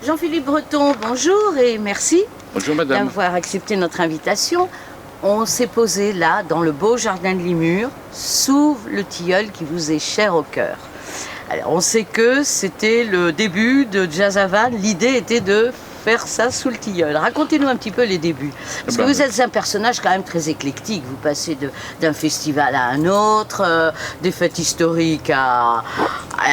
Jean-Philippe Breton, bonjour et merci Bonjour madame. d'avoir accepté notre invitation. On s'est posé là, dans le beau jardin de Limur, sous le tilleul qui vous est cher au cœur. Alors, on sait que c'était le début de Jazz à Vannes. L'idée était de faire ça sous le tilleul. Racontez-nous un petit peu les débuts. Parce que vous êtes un personnage quand même très éclectique. Vous passez d'un festival à un autre, des fêtes historiques à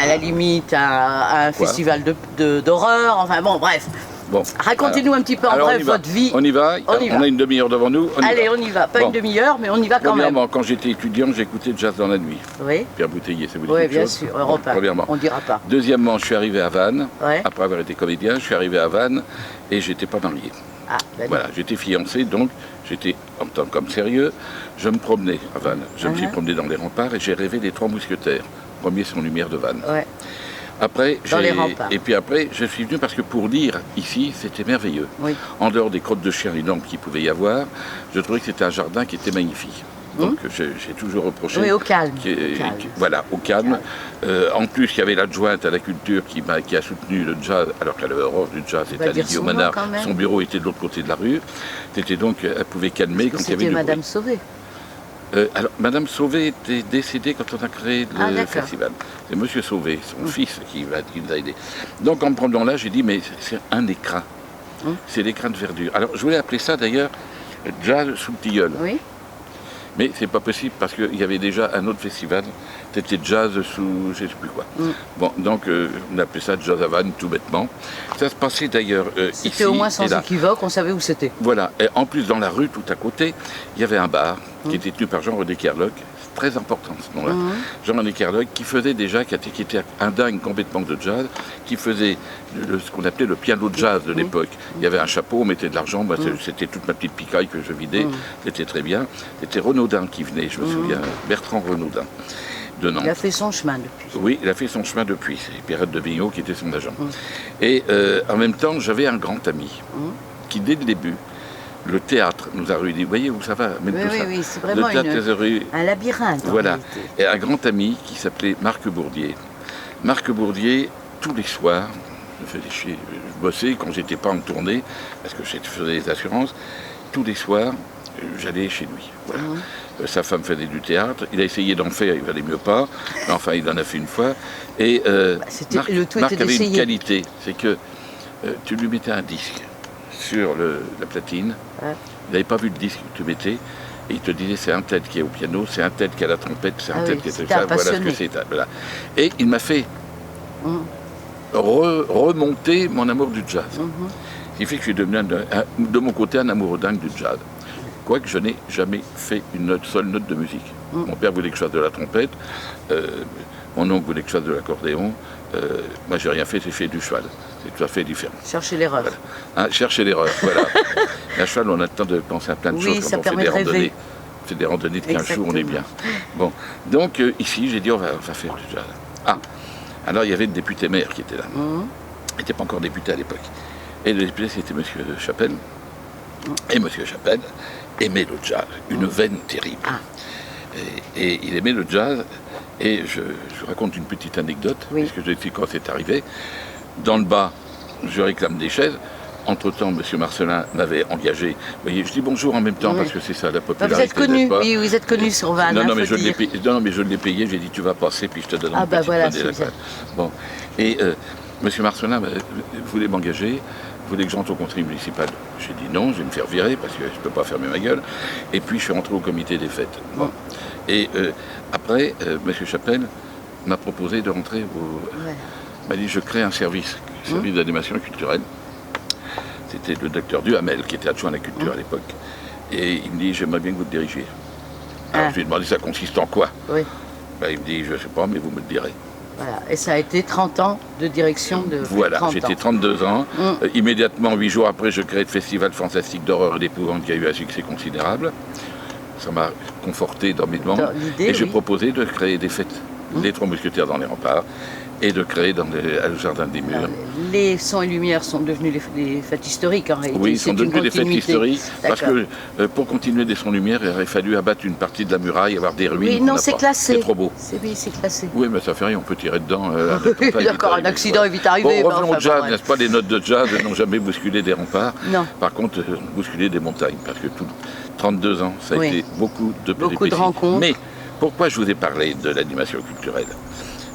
la limite à un festival d'horreur. Enfin bon, bref. Bon, racontez-nous un petit peu en bref votre vie. On y va, on a une demi-heure devant nous. Allez, on y va. Pas une demi-heure, mais on y va quand même. Premièrement, quand j'étais étudiant, j'écoutais Jazz dans la nuit. Oui. Pierre Bouteiller, ça vous dit Oui, quelque bien chose? sûr, Europe 1. Premièrement. On ne dira pas. Deuxièmement, je suis arrivé à Vannes. Ouais. Après avoir été comédien, je suis arrivé à Vannes et j'étais pas marié. Ah, ben voilà, j'étais fiancé, donc j'étais en tant qu'homme sérieux. Je me promenais à Vannes. Je me suis promené dans les remparts et j'ai rêvé des Trois Mousquetaires, premier sans lumière de Vannes. Ouais. Après, dans les remparts. Et puis après, je suis venu parce que pour lire ici, c'était merveilleux. Oui. En dehors des crottes de chiens énormes qu'il pouvait y avoir, je trouvais que c'était un jardin qui était magnifique. Donc j'ai toujours reproché. Oui, au calme. Voilà, au calme. En plus, il y avait l'adjointe à la culture qui a soutenu le jazz, alors qu'elle avait horreur du jazz, c'était Alice Guillaume. Son bureau était de l'autre côté de la rue. C'était donc, elle pouvait calmer quand il y avait du bruit. Madame Sauvé. Alors, Madame Sauvé était décédée quand on a créé le festival. C'est Monsieur Sauvé, son fils, qui nous a aidés. Donc, en me promenant là, j'ai dit, mais c'est un écrin. C'est l'écrin de verdure. Alors, je voulais appeler ça, d'ailleurs, Jazz sous le tilleul. Oui. Mais c'est pas possible parce qu'il y avait déjà un autre festival, c'était Jazz sous je ne sais plus quoi. Bon, donc on appelait ça Jazz à Vannes tout bêtement. Ça se passait d'ailleurs ici. C'était au moins sans équivoque, on savait où c'était. Voilà, et en plus dans la rue tout à côté, il y avait un bar qui était tenu par Jean-René Kerlock, très important ce nom-là. Jean-René Kerlock qui faisait déjà, qui était un dingue complètement de jazz, qui faisait ce qu'on appelait le piano de jazz de l'époque. Il y avait un chapeau, on mettait de l'argent, c'était toute ma petite picaille que je vidais, c'était très bien. C'était Renaudin qui venait, je me souviens, Bertrand Renaudin. De Nantes. Il a fait son chemin depuis. Oui, il a fait son chemin depuis. C'est Pierrette de Vignot qui était son agent. Et en même temps, j'avais un grand ami qui, dès le début, le théâtre nous a réunis. Vous voyez où ça va, même tout ça. Oui, c'est vraiment un labyrinthe. Voilà. Et un grand ami qui s'appelait Marc Bourdier. Marc Bourdier, tous les soirs, je bossais quand j'étais pas en tournée, parce que je faisais des assurances, tous les soirs, j'allais chez lui. Voilà. Sa femme faisait du théâtre, il a essayé d'en faire, il valait mieux pas, mais enfin il en a fait une fois. Et Marc avait une qualité, c'est que tu lui mettais un disque sur la platine, il n'avait pas vu le disque que tu mettais, et il te disait c'est un tel qui est au piano, c'est un tel qui a la trompette, c'est un tel qui est ça, voilà ce que c'est. Voilà. Et il m'a fait remonter mon amour du jazz. Ce qui fait que je suis devenu de mon côté un amoureux dingue du jazz. Quoique je n'ai jamais fait une seule note de musique. Mon père voulait que je fasse de la trompette, mon oncle voulait que je fasse de l'accordéon. Moi, j'ai rien fait, j'ai fait du cheval. C'est tout à fait différent. Chercher l'erreur. Voilà. Chercher l'erreur, voilà. À cheval, on a le temps de penser à plein de choses quand on fait des randonnées. On fait des randonnées de 15 jours, on est bien. Bon, donc ici, j'ai dit, on va faire du jazz. Ah, alors il y avait le député maire qui était là. Il n'était pas encore député à l'époque. Et le député, c'était M. Chapelle. Et M. Chapelle aimait le jazz, une veine terrible. Et il aimait le jazz. Et je raconte une petite anecdote, puisque j'ai dit quand c'est arrivé. Dans le bas, je réclame des chaises. Entre-temps, M. Marcelin m'avait engagé. Vous voyez, je dis bonjour en même temps, parce que c'est ça la popularité. Vous êtes connu, oui, vous êtes connu sur Vannes. Non, mais je l'ai payé, j'ai dit tu vas passer, puis je te donne un petit voilà, bon. Et M. Marcelin voulait m'engager. Voulait que j'entre au conseil municipal. J'ai dit non, je vais me faire virer parce que je ne peux pas fermer ma gueule. Et puis je suis rentré au comité des fêtes. Bon. Et après, M. Chapelle m'a proposé de rentrer au... Il m'a dit je crée un service d'animation culturelle. C'était le docteur Duhamel qui était adjoint à la culture à l'époque. Et il me dit j'aimerais bien que vous le dirigiez. Alors je lui ai demandé ça consiste en quoi. Il me dit je ne sais pas, mais vous me le direz. Voilà. Et ça a été 30 ans de direction de... Voilà, j'étais 32 ans. Immédiatement, 8 jours après, je crée le festival fantastique d'horreur et d'épouvante qui a eu un succès considérable. Ça m'a conforté dans mes demandes. Et j'ai proposé de créer des fêtes, les Trois Mousquetaires dans les remparts, et de créer au jardin des Murs. les sons et lumières sont devenus les fêtes historiques en réalité. Oui, ils sont devenus des fêtes historiques parce que pour continuer des sons et lumières, il aurait fallu abattre une partie de la muraille, avoir des ruines. Oui, non, c'est classé. C'est trop beau. Oui, c'est classé. Oui, mais ça fait rien, on peut tirer dedans. D'accord, un accident est vite arrivé. Bon, revenons au jazz, n'est-ce pas? Les notes de jazz n'ont jamais bousculé des remparts. Non. Par contre, bousculé des montagnes, parce que 32 ans, ça a été beaucoup de péripéties. Beaucoup de rencontres. Mais pourquoi je vous ai parlé de l'animation culturelle?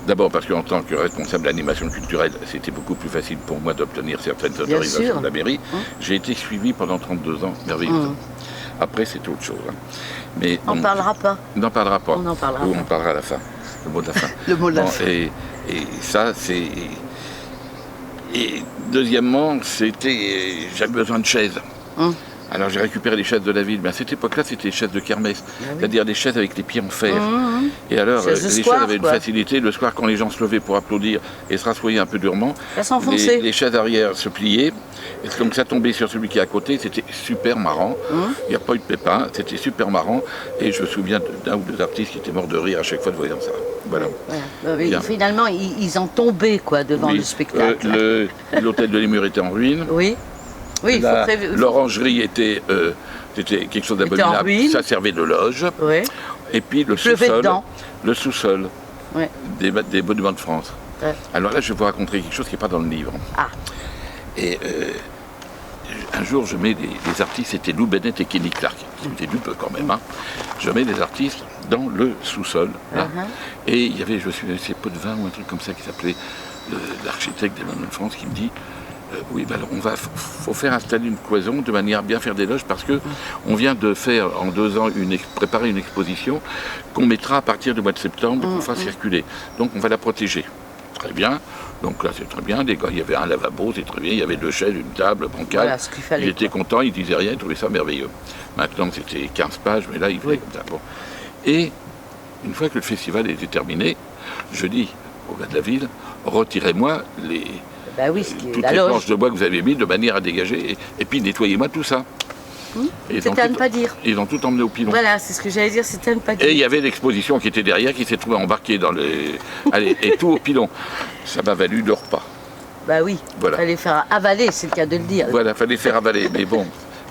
D'abord parce qu'en tant que responsable d'animation culturelle, c'était beaucoup plus facile pour moi d'obtenir certaines autorisations de la mairie. J'ai été suivi pendant 32 ans, merveilleusement. Après, c'est autre chose. Mais on n'en parlera pas. On n'en parlera pas. On en parlera Ou pas. on parlera à la fin. Le mot de la fin. Le mot de la fin. Et ça, c'est... Et deuxièmement, j'avais besoin de chaises. Alors j'ai récupéré les chaises de la ville, mais à cette époque-là, c'était des chaises de kermesse, c'est-à-dire des chaises avec les pieds en fer. Et alors, les chaises avaient une facilité, le soir, quand les gens se levaient pour applaudir et se rassoyaient un peu durement, les chaises arrière se pliaient, et donc ça tombait sur celui qui est à côté, c'était super marrant. Il n'y a pas eu de pépin, c'était super marrant, et je me souviens d'un ou deux artistes qui étaient morts de rire à chaque fois de voyant ça. Voilà. Finalement, ils en tombaient devant le spectacle. L'hôtel de Limur était en ruine. Oui. Oui, l'orangerie était quelque chose d'abominable. Ça servait de loge. Oui. Et puis le sous-sol des Monuments de France. Ouais. Alors là, je vais vous raconter quelque chose qui n'est pas dans le livre. Et un jour, je mets des artistes, c'était Lou Bennett et Kenny Clark. C'était du peu quand même. Je mets des artistes dans le sous-sol. Et il y avait, je suis c'est Potvin ou un truc comme ça qui s'appelait l'architecte des Monuments de France qui me dit oui, ben alors faut faire installer une cloison de manière à bien faire des loges parce que on vient de faire en 2 ans préparer une exposition qu'on mettra à partir du mois de septembre pour faire circuler. Donc on va la protéger. Très bien. Donc là c'est très bien. Il y avait un lavabo, c'est très bien. Il y avait 2 chaises, une table, bancale. Voilà ce qu'il fallait. Il était content, il disait rien, il trouvait ça merveilleux. Maintenant c'était 15 pages, mais là il faisait comme ça. Bon. Et une fois que le festival était terminé, je dis au gars de la ville, retirez-moi toutes les planches de bois que vous avez mis de manière à dégager et puis nettoyez-moi tout ça. C'était à ne pas dire. Ils ont tout emmené au pilon. Voilà, c'est ce que j'allais dire, c'était à ne pas dire. Et il y avait l'exposition qui était derrière, qui s'est trouvée embarquée dans Allez, et tout au pilon. Ça m'a valu 2 repas. Bah oui, voilà. Fallait faire avaler, c'est le cas de le dire. Voilà, fallait faire avaler. Mais bon,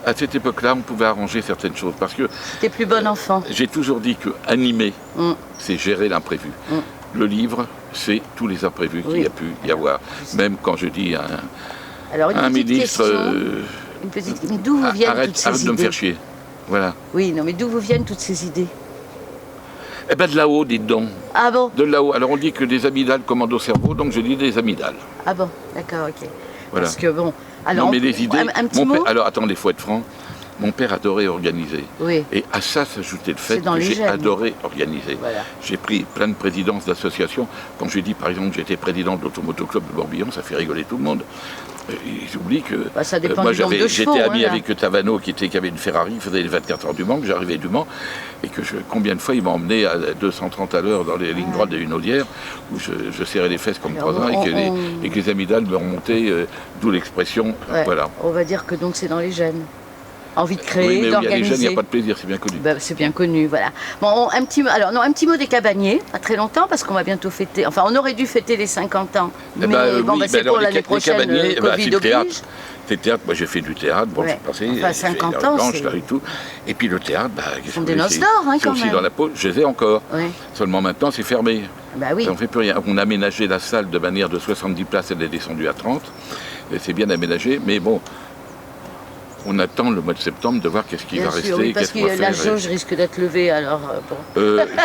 à cette époque-là, on pouvait arranger certaines choses. Parce que... C'était plus bon enfant. J'ai toujours dit que animer, c'est gérer l'imprévu. Le livre, c'est tous les imprévus qu'il y a pu y avoir. Même quand je dis à un ministre... Une petite... Mais d'où vous viennent toutes ces idées? Arrête de me faire chier. Voilà. Oui, non, mais d'où vous viennent toutes ces idées? Eh bien, de là-haut, dites donc. Ah bon? De là-haut. Alors, on dit que des amygdales commandent au cerveau, donc je dis des amygdales. Ah bon, d'accord, ok. Voilà. Parce que bon... Alors, non, mais les idées... Un petit mot? Alors, attendez, il faut être franc. Mon père adorait organiser. Oui. Et à ça s'ajoutait le fait que j'ai adoré organiser. Voilà. J'ai pris plein de présidences d'associations. Quand j'ai dit, par exemple, que j'étais président de l'Automoto Club de Morbihan, ça fait rigoler tout le monde. Ils oublient que ça dépend moi j'étais ami avec Tavano qui avait une Ferrari, il faisait les 24 heures du Mans, que j'arrivais du Mans, et que combien de fois il m'a emmené à 230 à l'heure dans les lignes droites des Hunaudières, où je serrais les fesses comme 3 ans, et que les amygdales me remontaient, d'où l'expression, voilà. On va dire que donc c'est dans les gènes. Envie de créer, oui, mais d'organiser. Il y a les jeunes, il n'y a pas de plaisir, c'est bien connu. C'est bien connu, voilà. Bon, un petit mot des cabaniers, pas très longtemps, parce qu'on va bientôt fêter, enfin on aurait dû fêter les 50 ans, mais c'est pour l'année prochaine, Covid oblige. C'est théâtre, moi j'ai fait du théâtre, bon, je suis passé, enfin, 50 ans, et tout. Et puis le théâtre, ils font des noces d'or, quand même. Aussi dans la peau, je les ai encore. Oui. Seulement maintenant, c'est fermé. Bah oui. Ça ne fait plus rien. On a aménagé la salle de manière de 70 places, elle est descendue à 30. C'est bien aménagé, mais bon... On attend le mois de septembre de voir qu'est-ce qui va rester. Oui, parce que la jauge risque d'être levée, alors bon.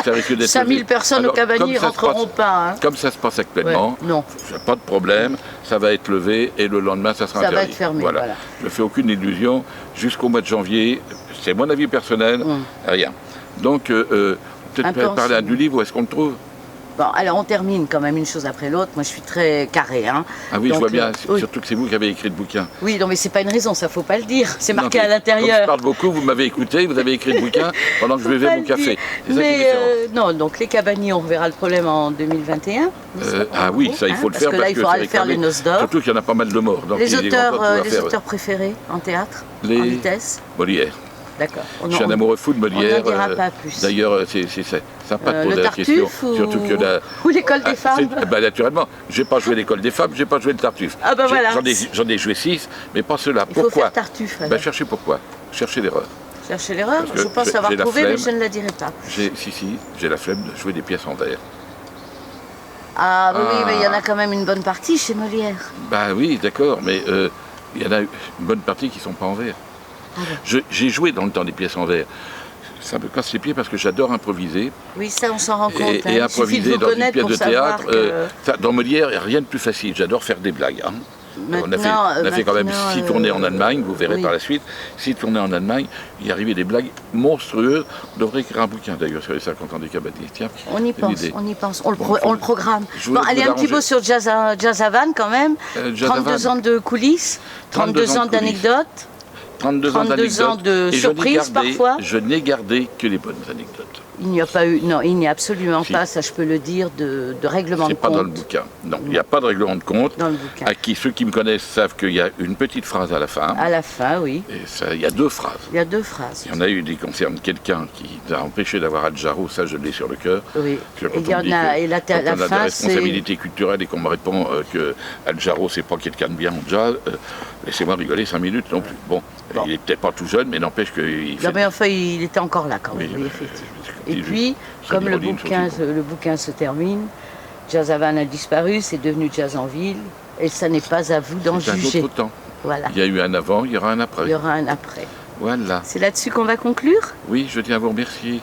Ça risque d'être 5000 personnes au cabanier ne rentreront pas. Comme ça se passe actuellement, non. Pas de problème, ça va être levé et le lendemain ça sera interdit. Ça va être fermé, voilà. Je ne fais aucune illusion, jusqu'au mois de janvier, c'est mon avis personnel, rien. Donc, peut-être parler du livre, où est-ce qu'on le trouve? Bon, alors on termine quand même une chose après l'autre. Moi, je suis très carré. Ah oui, donc, je vois bien. Surtout que c'est vous qui avez écrit le bouquin. Oui, non, mais c'est pas une raison, ça faut pas le dire. C'est marqué à l'intérieur. Je parle beaucoup, vous m'avez écouté, vous avez écrit le bouquin pendant que je buvais mon café. Mais non, donc les cabaniers, on reverra le problème en 2021. Oui, ça il faut le faire parce que là, il faudra le faire les noces d'or. Surtout qu'il y en a pas mal de morts. Donc les auteurs préférés en théâtre, en vitesse? Molière. D'accord. Je suis un amoureux fou de Molière. On n'en dira pas plus. D'ailleurs, ça n'a pas de poser la question. Surtout que ou l'école des femmes. Naturellement, je n'ai pas joué l'école des femmes, je n'ai pas joué le Tartuffe. Ah ben voilà. J'en ai joué 6, mais pas ceux-là. Pourquoi? Il faut faire Tartuffe. Cherchez pourquoi. Cherchez l'erreur. Cherchez l'erreur. Je pense avoir trouvé, mais je ne la dirai pas. J'ai la flemme de jouer des pièces en verre. Ah oui, mais il y en a quand même une bonne partie chez Molière. Bah oui, d'accord, mais il y en a une bonne partie qui ne sont pas en verre. Ah bon. J'ai joué dans le temps des pièces en verre. Ça me casse les pieds parce que j'adore improviser. Oui, ça on s'en rend compte. Et improviser dans une pièce de théâtre, dans Molière, il n'y a rien de plus facile. J'adore faire des blagues. Hein. On a fait quand même 6 tournées en Allemagne, vous verrez par la suite. 6 tournées en Allemagne, il y arrivait des blagues monstrueuses. On devrait écrire un bouquin d'ailleurs sur les 50 ans des cabaretiers. Tiens, on y pense, on le programme. Bon, allez, un petit mot sur Jazz Havane quand même. 32 ans de coulisses, 32 ans d'anecdotes. 32 ans de surprises parfois. Je n'ai gardé que les bonnes anecdotes. Il n'y a pas eu, non, il n'y a absolument pas, ça je peux le dire, de règlement de compte. C'est pas dans le bouquin. Non, il n'y a pas de règlement de compte. Dans le bouquin. Ceux qui me connaissent savent qu'il y a une petite phrase à la fin. À la fin, oui. Et ça, il y a 2 phrases. Il y a 2 phrases. Il y en a une qui concerne quelqu'un qui a empêché d'avoir Adjaro, ça je l'ai sur le cœur. Oui. Et il y en a, et la fin, c'est... Quand on a de responsabilité culturelle et qu'on me répond que Adjaro c'est pas quelqu'un de bien en jazz, laissez-moi rigoler 5 minutes non plus. Bon. Il est peut-être pas tout jeune, mais n'empêche qu'il fait... Non, mais enfin, il était encore là quand même, oui, effectivement. Et puis, comme le bouquin se termine, Jazz Havane a disparu, c'est devenu Jazz en ville, et ça n'est pas à vous d'en juger. C'est un autre temps. Voilà. Il y a eu un avant, il y aura un après. Il y aura un après. Voilà. C'est là-dessus qu'on va conclure? Oui, je tiens à vous remercier.